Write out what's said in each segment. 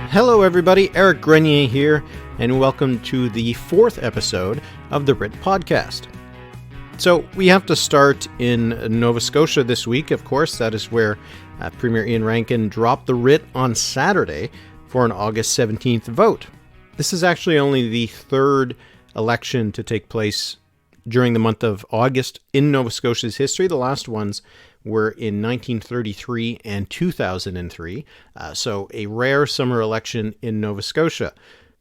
Hello everybody, Éric Grenier here, and welcome to the fourth episode of the Writ Podcast. So we have to start in Nova Scotia this week, of course. That is where Premier Ian Rankin dropped the writ on Saturday for an August 17th vote. This is actually only the third election to take place during the month of August in Nova Scotia's history. The last ones were in 1933 and 2003, so a rare summer election in Nova Scotia.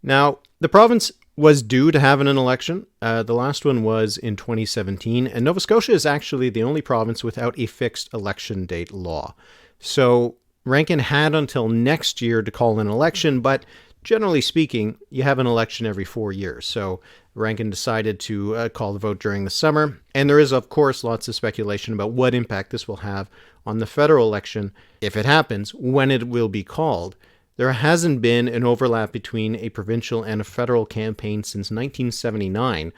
Now, the province was due to have an election. The last one was in 2017, and Nova Scotia is actually the only province without a fixed election date law. So Rankin had until next year to call an election, but generally speaking, you have an election every 4 years. So Rankin decided to call the vote during the summer. And there is, of course, lots of speculation about what impact this will have on the federal election, if it happens, when it will be called. There hasn't been an overlap between a provincial and a federal campaign since 1979.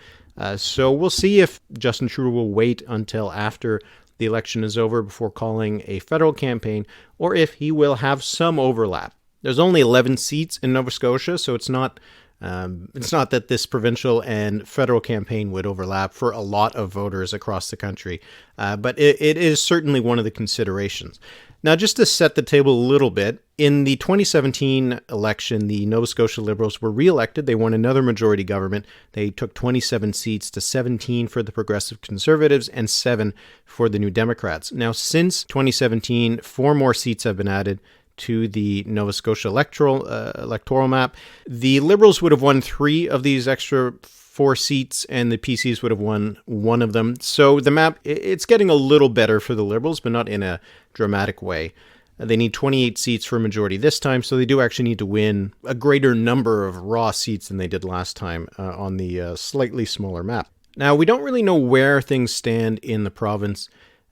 So we'll see if Justin Trudeau will wait until after the election is over before calling a federal campaign, or if he will have some overlap. There's only 11 seats in Nova Scotia, so it's not that this provincial and federal campaign would overlap for a lot of voters across the country, but it is certainly one of the considerations. Now, just to set the table a little bit, in the 2017 election, the Nova Scotia Liberals were re-elected. They won another majority government. They took 27 seats to 17 for the Progressive Conservatives and 7 for the New Democrats. Now, since 2017, 4 more seats have been added to the Nova Scotia electoral map. The Liberals would have won 3 of these extra 4 seats, and the PCs would have won 1 of them. So the map, it's getting a little better for the Liberals, but not in a dramatic way. They need 28 seats for a majority this time, so they do actually need to win a greater number of raw seats than they did last time on the slightly smaller map. Now, we don't really know where things stand in the province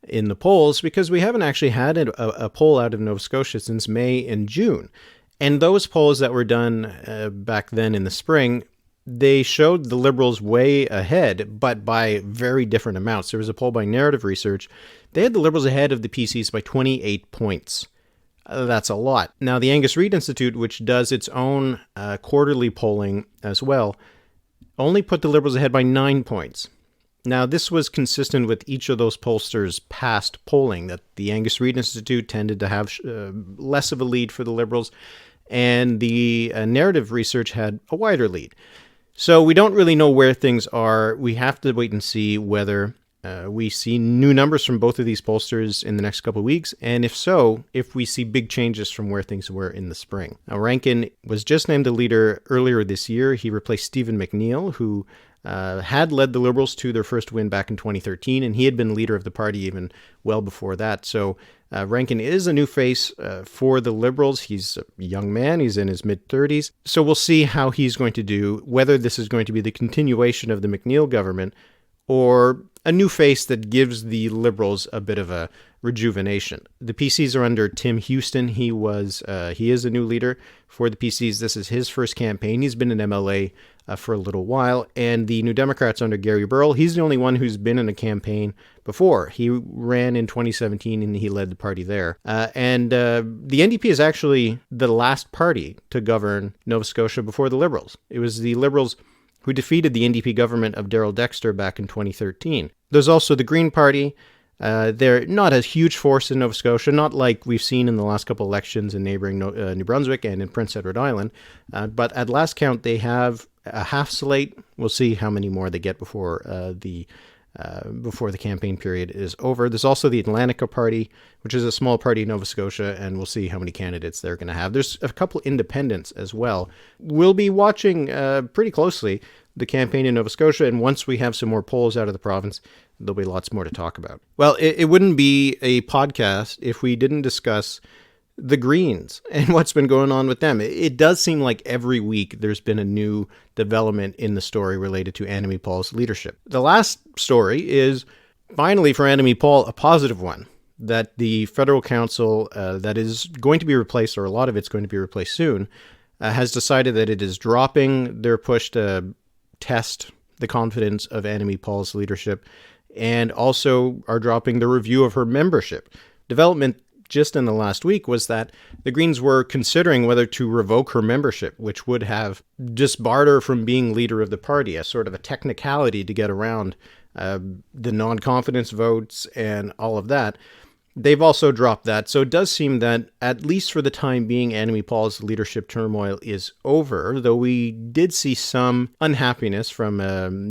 in the polls, because we haven't actually had a poll out of Nova Scotia since May and June. And those polls that were done back then in the spring, they showed the Liberals way ahead, but by very different amounts. There was a poll by Narrative Research. They had the Liberals ahead of the PCs by 28 points. That's a lot. Now, the Angus Reid Institute, which does its own quarterly polling as well, only put the Liberals ahead by 9 points. Now, this was consistent with each of those pollsters' past polling, that the Angus Reid Institute tended to have less of a lead for the Liberals, and the Narrative Research had a wider lead. So we don't really know where things are. We have to wait and see whether we see new numbers from both of these pollsters in the next couple of weeks, and if so, if we see big changes from where things were in the spring. Now, Rankin was just named the leader earlier this year. He replaced Stephen McNeil, who had led the Liberals to their first win back in 2013, and he had been leader of the party even well before that. So Rankin is a new face for the Liberals. He's a young man. He's in his mid-30s. So we'll see how he's going to do, whether this is going to be the continuation of the McNeil government or a new face that gives the Liberals a bit of a rejuvenation. The PCs are under Tim Houston. He is a new leader for the PCs. This is his first campaign. He's been an MLA for a little while. And the New Democrats under Gary Burrell, he's the only one who's been in a campaign before. He ran in 2017 and he led the party there. And the NDP is actually the last party to govern Nova Scotia before the Liberals. It was the Liberals who defeated the NDP government of Darrell Dexter back in 2013. There's also the Green Party. They're not a huge force in Nova Scotia, not like we've seen in the last couple elections in neighboring New Brunswick and in Prince Edward Island. But at last count, they have a half slate. We'll see how many more they get before the campaign period is over. There's also the Atlantica Party, which is a small party in Nova Scotia, and we'll see how many candidates they're going to have. There's a couple independents as well. We'll be watching pretty closely the campaign in Nova Scotia, and once we have some more polls out of the province, there'll be lots more to talk about. Well, it wouldn't be a podcast if we didn't discuss the Greens and what's been going on with them. It does seem like every week there's been a new development in the story related to Annamie Paul's leadership. The last story is finally for Annamie Paul, a positive one, that the federal council that is going to be replaced, or a lot of it's going to be replaced soon, has decided that it is dropping their push to test the confidence of Annamie Paul's leadership and also are dropping the review of her membership. Development just in the last week was that the Greens were considering whether to revoke her membership, which would have disbarred her from being leader of the party, as sort of a technicality to get around the non-confidence votes and all of that. They've also dropped that. So it does seem that, at least for the time being, Annamie Paul's leadership turmoil is over, though we did see some unhappiness from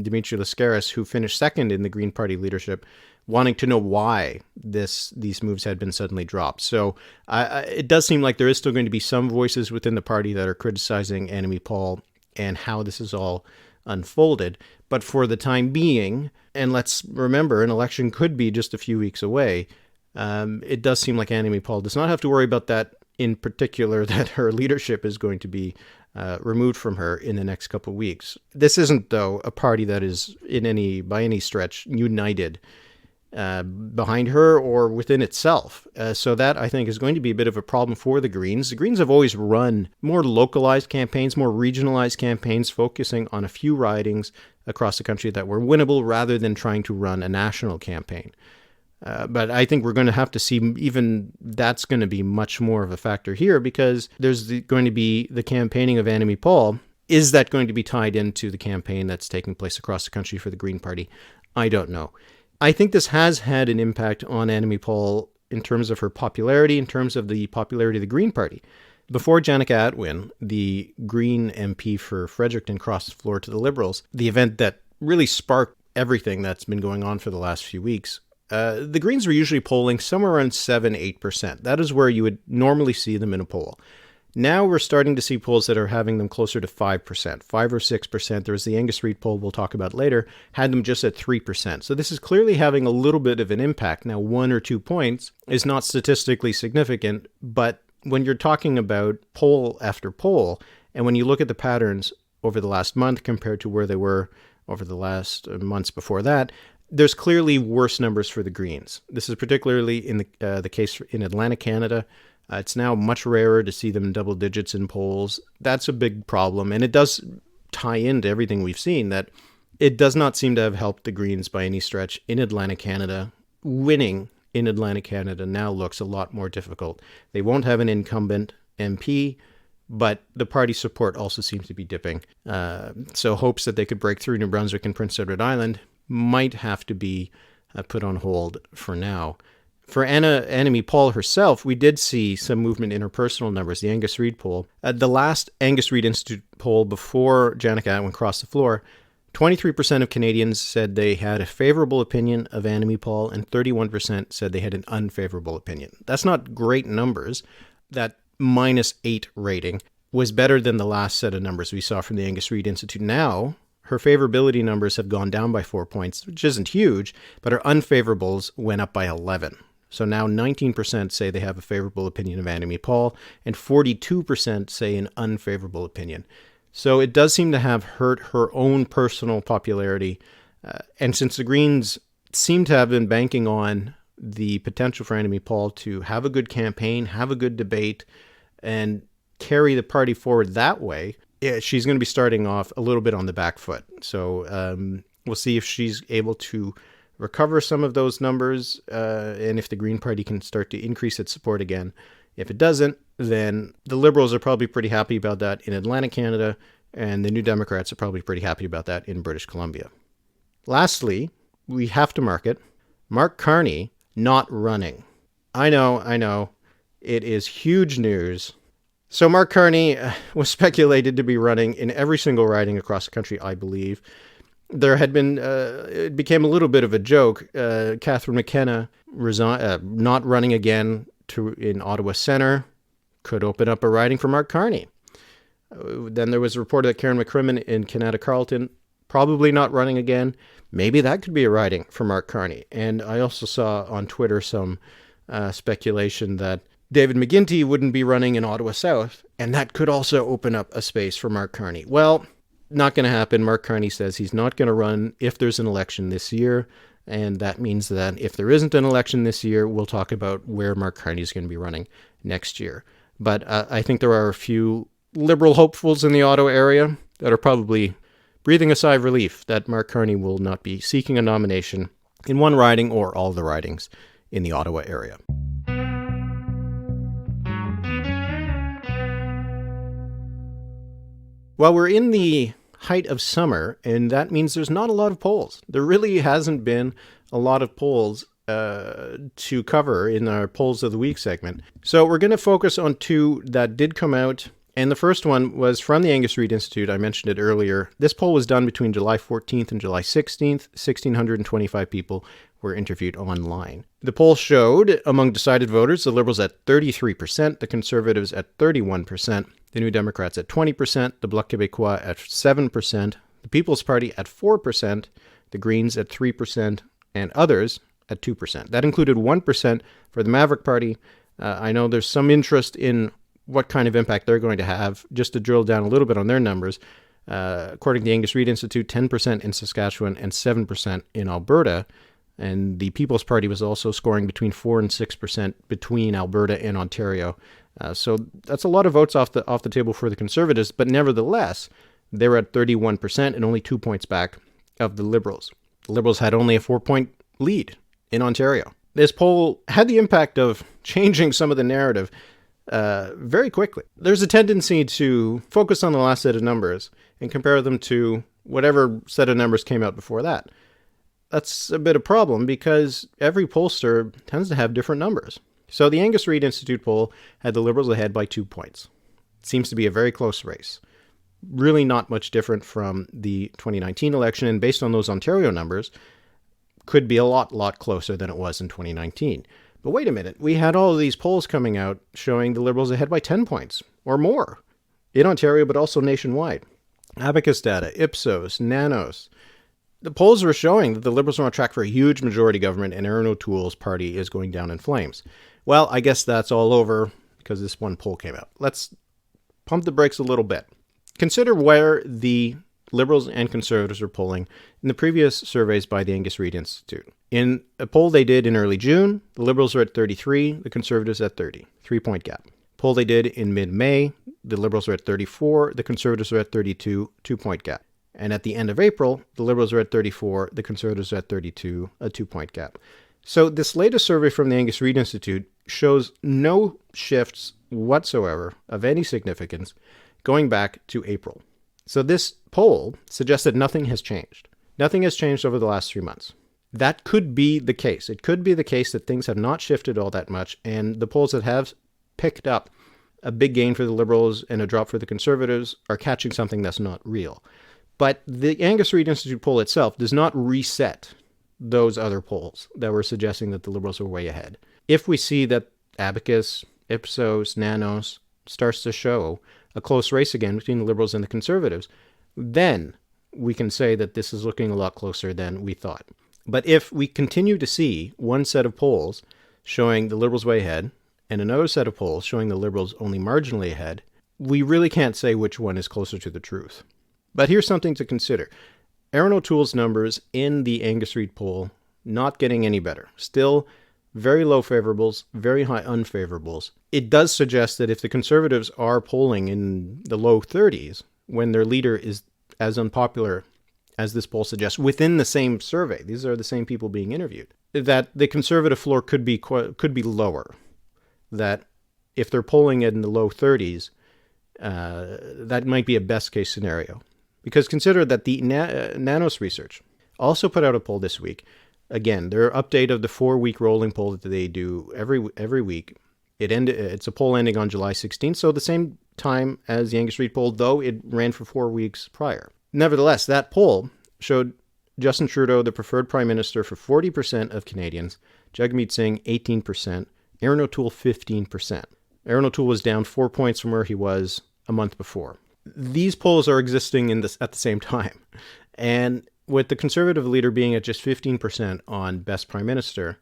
Dimitri Lascaris, who finished second in the Green Party leadership, wanting to know why these moves had been suddenly dropped. So it does seem like there is still going to be some voices within the party that are criticizing Annamie Paul and how this is all unfolded. But for the time being, and let's remember, an election could be just a few weeks away, it does seem like Annamie Paul does not have to worry about that in particular, that her leadership is going to be removed from her in the next couple of weeks. This isn't, though, a party that is by any stretch united behind her or within itself. So that, I think, is going to be a bit of a problem for the Greens. The Greens have always run more localized campaigns, more regionalized campaigns, focusing on a few ridings across the country that were winnable rather than trying to run a national campaign. But I think we're going to have to see even that's going to be much more of a factor here, because there's going to be the campaigning of Annamie Paul. Is that going to be tied into the campaign that's taking place across the country for the Green Party? I don't know. I think this has had an impact on Annamie Paul in terms of her popularity, in terms of the popularity of the Green Party. Before Janica Atwin, the Green MP for Fredericton, crossed the floor to the Liberals, the event that really sparked everything that's been going on for the last few weeks, the Greens were usually polling somewhere around 7-8%. That is where you would normally see them in a poll. Now we're starting to see polls that are having them closer to 5%, 5 or 6%. There was the Angus Reid poll we'll talk about later, had them just at 3%. So this is clearly having a little bit of an impact. Now, 1 or 2 points is not statistically significant, but when you're talking about poll after poll, and when you look at the patterns over the last month compared to where they were over the last months before that, there's clearly worse numbers for the Greens. This is particularly in the case in Atlantic Canada. It's now much rarer to see them in double digits in polls. That's a big problem, and it does tie into everything we've seen, that it does not seem to have helped the Greens by any stretch in Atlantic Canada. Winning in Atlantic Canada now looks a lot more difficult. They won't have an incumbent MP, but the party support also seems to be dipping. So hopes that they could break through New Brunswick and Prince Edward Island might have to be put on hold for now. For Annamie Paul herself, we did see some movement in her personal numbers, the Angus Reid poll. The last Angus Reid Institute poll before Janica Atwin crossed the floor, 23% of Canadians said they had a favorable opinion of Annamie Paul, and 31% said they had an unfavorable opinion. That's not great numbers. That -8 rating was better than the last set of numbers we saw from the Angus Reid Institute. Now, her favorability numbers have gone down by 4 points, which isn't huge, but her unfavorables went up by 11. So now 19% say they have a favorable opinion of Annamie Paul, and 42% say an unfavorable opinion. So it does seem to have hurt her own personal popularity. And since the Greens seem to have been banking on the potential for Annamie Paul to have a good campaign, have a good debate, and carry the party forward that way, she's going to be starting off a little bit on the back foot. So we'll see if she's able to recover some of those numbers, and if the Green Party can start to increase its support again. If it doesn't, then the Liberals are probably pretty happy about that in Atlantic Canada, and the New Democrats are probably pretty happy about that in British Columbia. Lastly, we have to mark it. Mark Carney not running. I know. It is huge news. So Mark Carney was speculated to be running in every single riding across the country, I believe. There had been, it became a little bit of a joke. Catherine McKenna not running again in Ottawa Centre could open up a riding for Mark Carney. Then there was a report that Karen McCrimmon in Canada Carleton probably not running again. Maybe that could be a riding for Mark Carney. And I also saw on Twitter some speculation that David McGuinty wouldn't be running in Ottawa South, and that could also open up a space for Mark Carney. Well, not going to happen. Mark Carney says he's not going to run if there's an election this year, and that means that if there isn't an election this year, we'll talk about where Mark Carney is going to be running next year. But I think there are a few Liberal hopefuls in the Ottawa area that are probably breathing a sigh of relief that Mark Carney will not be seeking a nomination in one riding or all the ridings in the Ottawa area. Well, we're in the height of summer, and that means there's not a lot of polls. There really hasn't been a lot of polls to cover in our Polls of the Week segment. So we're going to focus on two that did come out, and the first one was from the Angus Reid Institute. I mentioned it earlier. This poll was done between July 14th and July 16th. 1,625 people were interviewed online. The poll showed, among decided voters, the Liberals at 33%, the Conservatives at 31%, the New Democrats at 20%, the Bloc Québécois at 7%, the People's Party at 4%, the Greens at 3%, and others at 2%. That included 1% for the Maverick Party. I know there's some interest in what kind of impact they're going to have. Just to drill down a little bit on their numbers, according to the Angus Reid Institute, 10% in Saskatchewan and 7% in Alberta. And the People's Party was also scoring between 4 and 6% between Alberta and Ontario. So that's a lot of votes off the table for the Conservatives, but nevertheless, they were at 31% and only 2 points back of the Liberals. The Liberals had only a 4-point lead in Ontario. This poll had the impact of changing some of the narrative very quickly. There's a tendency to focus on the last set of numbers and compare them to whatever set of numbers came out before that. That's a bit of a problem because every pollster tends to have different numbers. So the Angus Reid Institute poll had the Liberals ahead by 2 points. It seems to be a very close race. Really not much different from the 2019 election, and based on those Ontario numbers, could be a lot closer than it was in 2019. But wait a minute, we had all of these polls coming out showing the Liberals ahead by 10 points or more in Ontario, but also nationwide. Abacus data, Ipsos, Nanos. The polls were showing that the Liberals are on track for a huge majority government and Erin O'Toole's party is going down in flames. Well, I guess that's all over because this one poll came out. Let's pump the brakes a little bit. Consider where the Liberals and Conservatives were polling in the previous surveys by the Angus Reid Institute. In a poll they did in early June, the Liberals were at 33, the Conservatives at 30, 3-point gap. Poll they did in mid-May, the Liberals were at 34, the Conservatives were at 32, 2-point gap. And at the end of April, the Liberals are at 34, the Conservatives are at 32, a 2-point gap. So this latest survey from the Angus Reid Institute shows no shifts whatsoever of any significance going back to April. So this poll suggests that nothing has changed. Nothing has changed over the last 3 months. That could be the case. It could be the case that things have not shifted all that much, and the polls that have picked up a big gain for the Liberals and a drop for the Conservatives are catching something that's not real. But the Angus Reid Institute poll itself does not reset those other polls that were suggesting that the Liberals are way ahead. If we see that Abacus, Ipsos, Nanos starts to show a close race again between the Liberals and the Conservatives, then we can say that this is looking a lot closer than we thought. But if we continue to see one set of polls showing the Liberals way ahead and another set of polls showing the Liberals only marginally ahead, we really can't say which one is closer to the truth. But here's something to consider. Erin O'Toole's numbers in the Angus Reid poll not getting any better. Still very low favorables, very high unfavorables. It does suggest that if the Conservatives are polling in the low 30s, when their leader is as unpopular as this poll suggests, within the same survey, these are the same people being interviewed, that the Conservative floor could be lower. That if they're polling in the low 30s, that might be a best case scenario. Because consider that the Nanos research also put out a poll this week. Again, their update of the 4-week rolling poll that they do every week. It's a poll ending on July 16th, so the same time as the Angus Reid poll, though it ran for 4 weeks prior. Nevertheless, that poll showed Justin Trudeau the preferred prime minister for 40% of Canadians, Jagmeet Singh 18%, Erin O'Toole 15%. Erin O'Toole was down 4 points from where he was a month before. These polls are existing at the same time. And with the Conservative leader being at just 15% on best prime minister,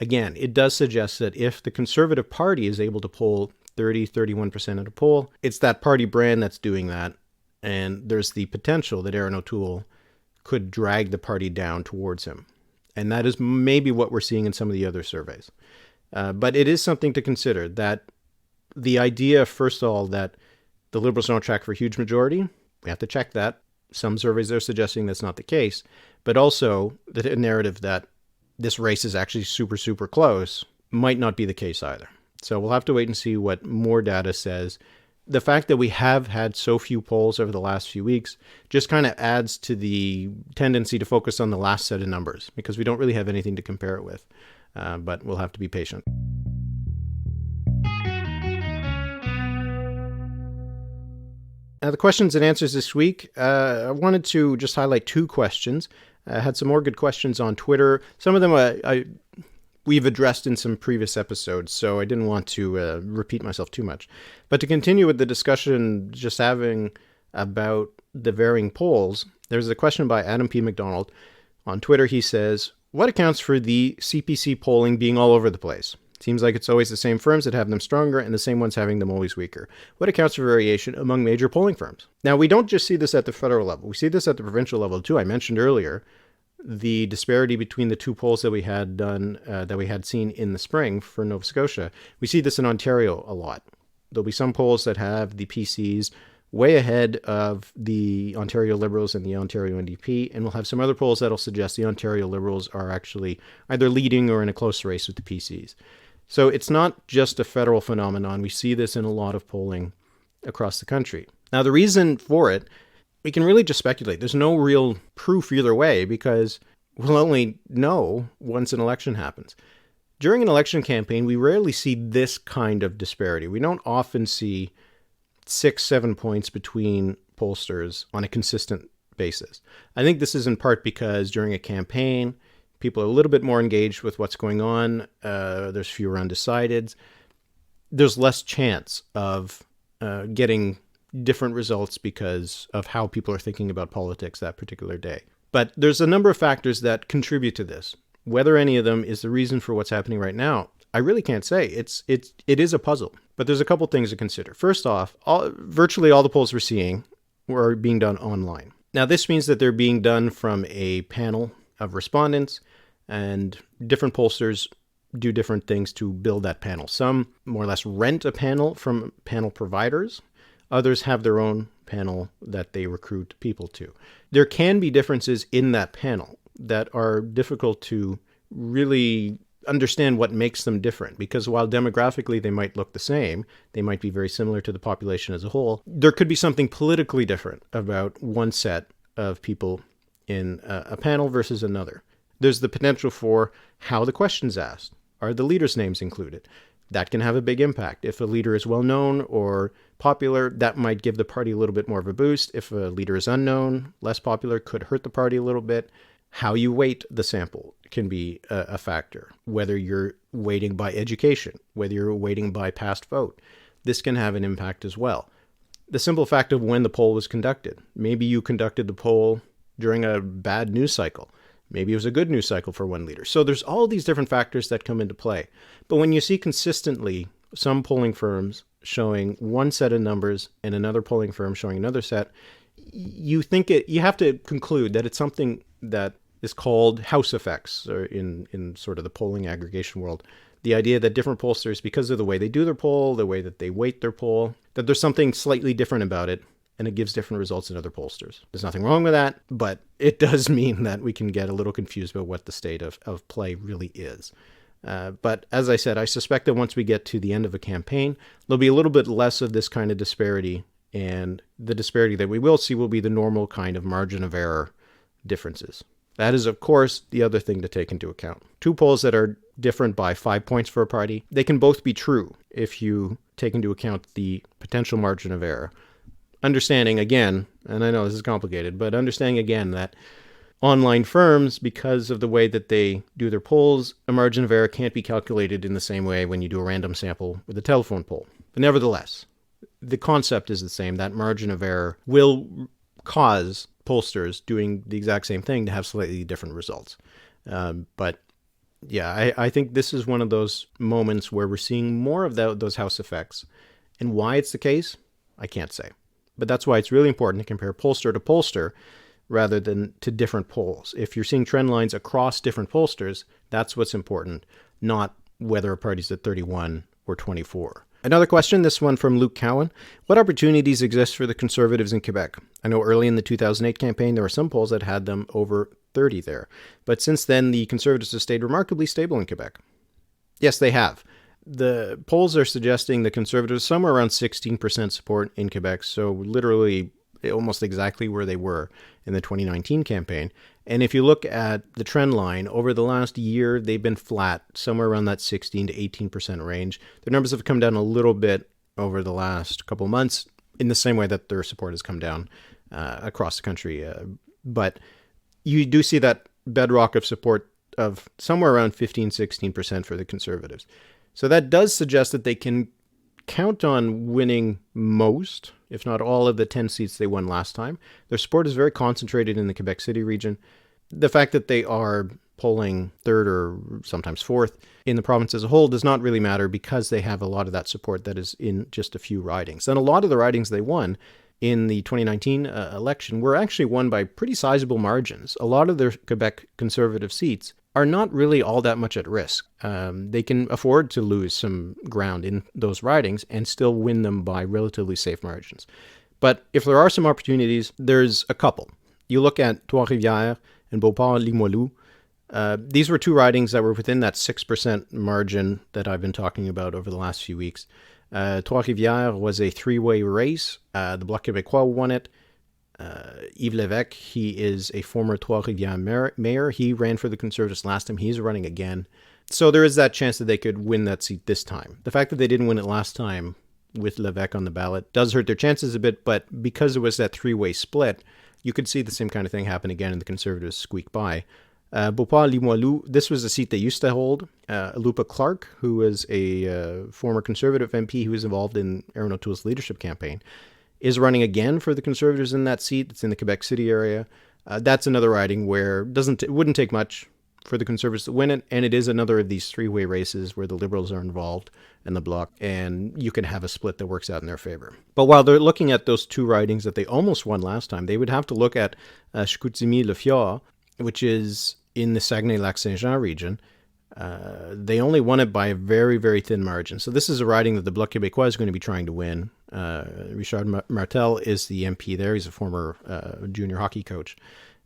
again, it does suggest that if the Conservative Party is able to poll 31% of the poll, it's that party brand that's doing that. And there's the potential that Erin O'Toole could drag the party down towards him. And that is maybe what we're seeing in some of the other surveys. But it is something to consider, that the idea, first of all, that the Liberals are on track for a huge majority, we have to check that. Some surveys are suggesting that's not the case. But also the narrative that this race is actually super, super close might not be the case either. So we'll have to wait and see what more data says. The fact that we have had so few polls over the last few weeks just kind of adds to the tendency to focus on the last set of numbers because we don't really have anything to compare it with. But we'll have to be patient. Now, the questions and answers this week, I wanted to just highlight two questions. I had some more good questions on Twitter. Some of them we've addressed in some previous episodes, so I didn't want to repeat myself too much. But to continue with the discussion just having about the varying polls, there's a question by Adam P. McDonald. On Twitter, he says, what accounts for the CPC polling being all over the place? Seems like it's always the same firms that have them stronger and the same ones having them always weaker. What accounts for variation among major polling firms? Now, we don't just see this at the federal level. We see this at the provincial level, too. I mentioned earlier the disparity between the two polls that we had done, that we had seen in the spring for Nova Scotia. We see this in Ontario a lot. There'll be some polls that have the PCs way ahead of the Ontario Liberals and the Ontario NDP, and we'll have some other polls that'll suggest the Ontario Liberals are actually either leading or in a close race with the PCs. So it's not just a federal phenomenon. We see this in a lot of polling across the country. Now, the reason for it, we can really just speculate. There's no real proof either way because we'll only know once an election happens. During an election campaign, we rarely see this kind of disparity. We don't often see 6-7 points between pollsters on a consistent basis. I think this is in part because during a campaign, people are a little bit more engaged with what's going on. There's fewer undecideds. There's less chance of getting different results because of how people are thinking about politics that particular day. But there's a number of factors that contribute to this. Whether any of them is the reason for what's happening right now, I really can't say. It is a puzzle. But there's a couple things to consider. First off, virtually all the polls we're seeing were being done online. Now, this means that they're being done from a panel of respondents, and different pollsters do different things to build that panel. Some more or less rent a panel from panel providers. Others have their own panel that they recruit people to. There can be differences in that panel that are difficult to really understand what makes them different, because while demographically they might look the same, they might be very similar to the population as a whole, there could be something politically different about one set of people in a panel versus another. There's the potential for how the question's asked. Are the leaders' names included? That can have a big impact. If a leader is well-known or popular, that might give the party a little bit more of a boost. If a leader is unknown, less popular, could hurt the party a little bit. How you weight the sample can be a factor. Whether you're weighting by education, whether you're weighting by past vote, this can have an impact as well. The simple fact of when the poll was conducted. Maybe you conducted the poll during a bad news cycle. Maybe it was a good news cycle for one leader. So there's all these different factors that come into play. But when you see consistently some polling firms showing one set of numbers and another polling firm showing another set, you have to conclude that it's something that is called house effects, or in sort of the polling aggregation world. The idea that different pollsters, because of the way they do their poll, the way that they weight their poll, that there's something slightly different about it, and it gives different results in other pollsters. There's nothing wrong with that, but it does mean that we can get a little confused about what the state of play really is. But as I said, I suspect that once we get to the end of a campaign, there'll be a little bit less of this kind of disparity, and the disparity that we will see will be the normal kind of margin of error differences. That is, of course, the other thing to take into account. Two polls that are different by 5 points for a party, they can both be true if you take into account the potential margin of error. Understanding, again, and I know this is complicated, but understanding again that online firms, because of the way that they do their polls, a margin of error can't be calculated in the same way when you do a random sample with a telephone poll. But nevertheless, the concept is the same. That margin of error will cause pollsters doing the exact same thing to have slightly different results. But yeah, I think this is one of those moments where we're seeing more of those house effects. And why it's the case, I can't say. But that's why it's really important to compare pollster to pollster rather than to different polls. If you're seeing trend lines across different pollsters, that's what's important, not whether a party's at 31 or 24. Another question, this one from Luke Cowan. What opportunities exist for the Conservatives in Quebec? I know early in the 2008 campaign, there were some polls that had them over 30 there. But since then, the Conservatives have stayed remarkably stable in Quebec. Yes, they have. The polls are suggesting the Conservatives somewhere around 16% support in Quebec, so literally almost exactly where they were in the 2019 campaign. And if you look at the trend line, over the last year, they've been flat, somewhere around that 16 to 18% range. Their numbers have come down a little bit over the last couple months, in the same way that their support has come down across the country. But you do see that bedrock of support of somewhere around 15-16% for the Conservatives. So that does suggest that they can count on winning most, if not all, of the 10 seats they won last time. Their support is very concentrated in the Quebec City region. The fact that they are polling third or sometimes fourth in the province as a whole does not really matter, because they have a lot of that support that is in just a few ridings. And a lot of the ridings they won in the 2019 election were actually won by pretty sizable margins. A lot of their Quebec Conservative seats are not really all that much at risk. They can afford to lose some ground in those ridings and still win them by relatively safe margins. But if there are some opportunities, there's a couple. You look at Trois-Rivières and Beauport-Limoilou. These were two ridings that were within that 6% margin that I've been talking about over the last few weeks. Trois-Rivières was a three-way race. The Bloc Québécois won it. Yves Lévesque, he is a former Trois-Rivières mayor. He ran for the Conservatives last time. He's running again. So there is that chance that they could win that seat this time. The fact that they didn't win it last time with Lévesque on the ballot does hurt their chances a bit, but because it was that three-way split, you could see the same kind of thing happen again and the Conservatives squeak by. Beauport-Limoilou, this was a seat they used to hold. Lupa Clark, who was a former Conservative MP who was involved in Aaron O'Toole's leadership campaign, is running again for the Conservatives in that seat. It's in the Quebec City area. That's another riding where it wouldn't take much for the Conservatives to win it, and it is another of these three-way races where the Liberals are involved and the Bloc, and you can have a split that works out in their favor. But while they're looking at those two ridings that they almost won last time, they would have to look at Chicoutimi-Le Fjord, which is in the Saguenay-Lac-Saint-Jean region. They only won it by a very, very thin margin. So this is a riding that the Bloc Québécois is going to be trying to win. Richard Martel is the MP there. He's a former junior hockey coach.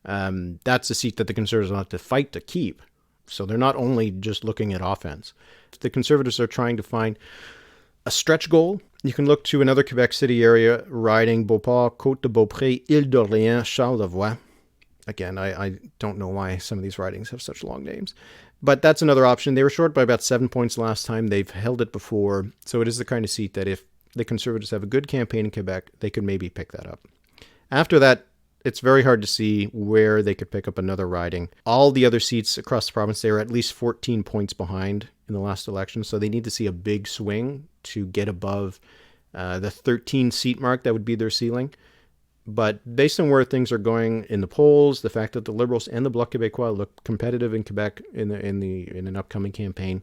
That's a seat that the Conservatives will have to fight to keep. So they're not only just looking at offense. The Conservatives are trying to find a stretch goal. You can look to another Quebec City area riding: Beauport, Côte-de-Beaupré, Île-d'Orléans, Charlevoix. Again, I don't know why some of these ridings have such long names. But that's another option. They were short by about 7 points last time. They've held it before. So it is the kind of seat that if the Conservatives have a good campaign in Quebec, they could maybe pick that up. After that, it's very hard to see where they could pick up another riding. All the other seats across the province, they were at least 14 points behind in the last election. So they need to see a big swing to get above the 13 seat mark. That would be their ceiling. But based on where things are going in the polls, the fact that the Liberals and the Bloc Québécois look competitive in Quebec in an upcoming campaign,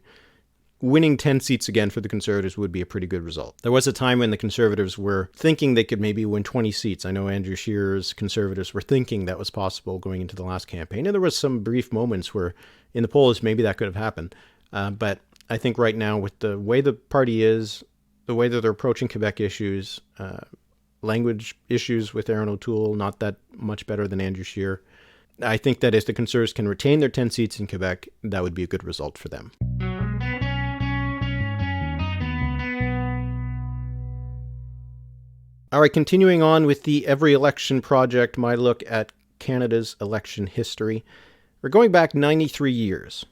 winning 10 seats again for the Conservatives would be a pretty good result. There was a time when the Conservatives were thinking they could maybe win 20 seats. I know Andrew Scheer's Conservatives were thinking that was possible going into the last campaign. And there was some brief moments where in the polls maybe that could have happened. But I think right now, with the way the party is, the way that they're approaching Quebec issues, language issues with Aaron O'Toole, not that much better than Andrew Scheer, I think that if the Conservatives can retain their 10 seats in Quebec, that would be a good result for them. All right, continuing on with the Every Election Project, my look at Canada's election history. We're going back 93 years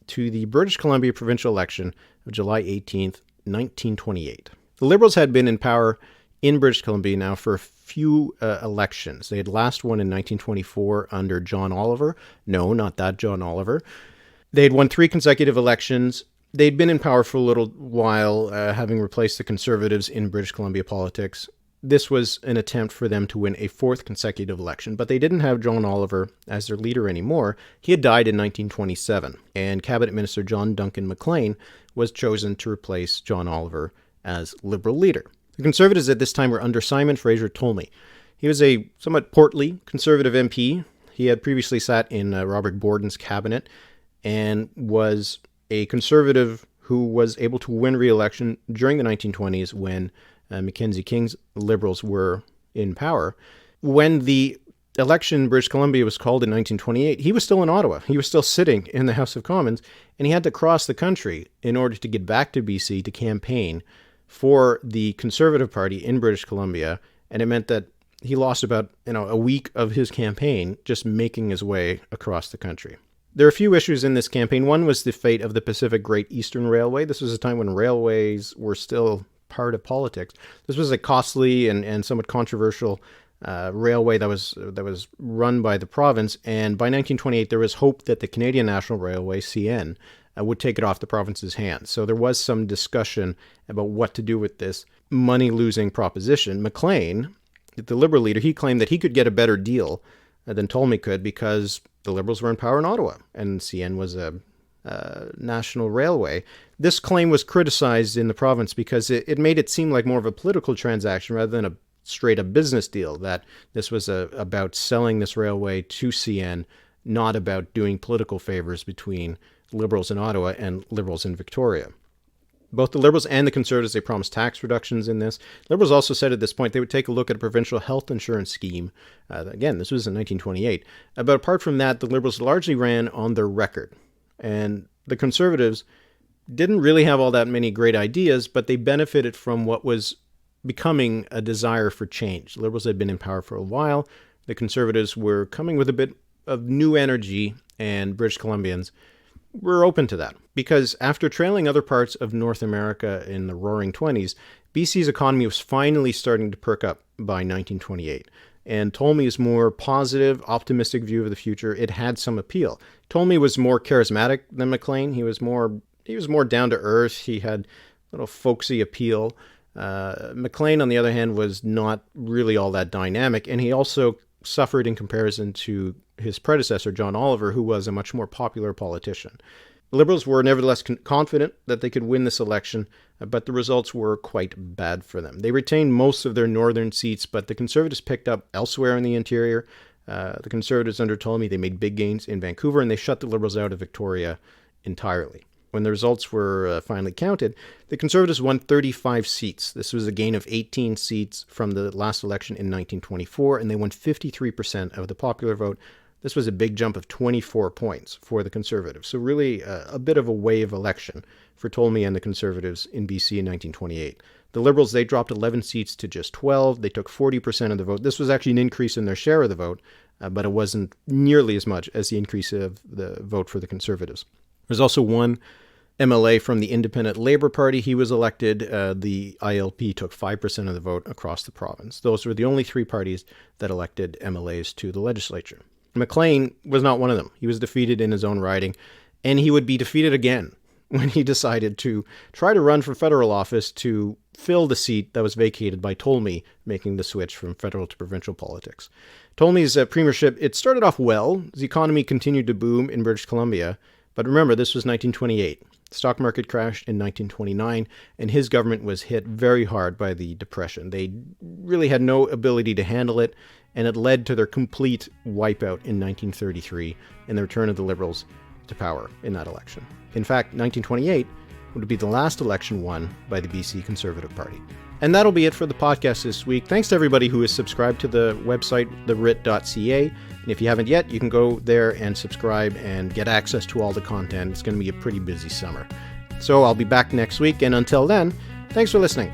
to the British Columbia provincial election of July 18th, 1928. The Liberals had been in power in British Columbia now for a few elections. They had last won in 1924 under John Oliver. No, not that John Oliver. They had won 3 consecutive elections. They'd been in power for a little while, having replaced the Conservatives in British Columbia politics. This was an attempt for them to win a 4th consecutive election, but they didn't have John Oliver as their leader anymore. He had died in 1927, and Cabinet Minister John Duncan Maclean was chosen to replace John Oliver as Liberal leader. The Conservatives at this time were under Simon Fraser Tolney. He was a somewhat portly Conservative MP. He had previously sat in Robert Borden's cabinet and was a Conservative who was able to win re-election during the 1920s when Mackenzie King's Liberals were in power. When the election in British Columbia was called in 1928, he was still in Ottawa. He was still sitting in the House of Commons, and he had to cross the country in order to get back to BC to campaign for the Conservative Party in British Columbia, and it meant that he lost about a week of his campaign just making his way across the country. There are a few issues in this campaign. One was the fate of the Pacific Great Eastern Railway. This was a time when railways were still part of politics. This was a costly and somewhat controversial railway that was run by the province, and by 1928 there was hope that the Canadian National Railway, CN, would take it off the province's hands. So there was some discussion about what to do with this money-losing proposition. Maclean, the Liberal leader, he claimed that he could get a better deal than Ptolemy could because the Liberals were in power in Ottawa, and CN was a national railway. This claim was criticized in the province because it made it seem like more of a political transaction rather than a straight-up business deal, that this was about selling this railway to CN, not about doing political favors between Liberals in Ottawa and Liberals in Victoria. Both the Liberals and the Conservatives, they promised tax reductions in this. Liberals also said at this point they would take a look at a provincial health insurance scheme. Again, this was in 1928. But apart from that, the Liberals largely ran on their record. And the Conservatives didn't really have all that many great ideas, but they benefited from what was becoming a desire for change. The Liberals had been in power for a while. The Conservatives were coming with a bit of new energy, and British Columbians were open to that. Because after trailing other parts of North America in the roaring 20s, BC's economy was finally starting to perk up by 1928. And Ptolemy's more positive, optimistic view of the future, it had some appeal. Ptolemy was more charismatic than Maclean. He was more down to earth. He had a little folksy appeal. Maclean, on the other hand, was not really all that dynamic, and he also suffered in comparison to his predecessor, John Oliver, who was a much more popular politician. Liberals were nevertheless confident that they could win this election, but the results were quite bad for them. They retained most of their northern seats, but the Conservatives picked up elsewhere in the interior. The Conservatives under Ptolemy, they made big gains in Vancouver, and they shut the Liberals out of Victoria entirely. When the results were finally counted, the Conservatives won 35 seats. This was a gain of 18 seats from the last election in 1924, and they won 53% of the popular vote. This was a big jump of 24 points for the Conservatives. So really a bit of a wave election for Ptolemy and the Conservatives in BC in 1928. The Liberals, they dropped 11 seats to just 12. They took 40% of the vote. This was actually an increase in their share of the vote, but it wasn't nearly as much as the increase of the vote for the Conservatives. There's also one MLA from the Independent Labour Party. He was elected. The ILP took 5% of the vote across the province. Those were the only three parties that elected MLAs to the legislature. Maclean was not one of them. He was defeated in his own riding, and he would be defeated again when he decided to try to run for federal office to fill the seat that was vacated by Ptolemy, making the switch from federal to provincial politics. Ptolemy's premiership, it started off well. The economy continued to boom in British Columbia. But remember, this was 1928. The stock market crashed in 1929, and his government was hit very hard by the Depression. They really had no ability to handle it, and it led to their complete wipeout in 1933 and the return of the Liberals to power in that election. In fact, 1928 would be the last election won by the BC Conservative Party. And that'll be it for the podcast this week. Thanks to everybody who has subscribed to the website, thewrit.ca. And if you haven't yet, you can go there and subscribe and get access to all the content. It's going to be a pretty busy summer. So I'll be back next week. And until then, thanks for listening.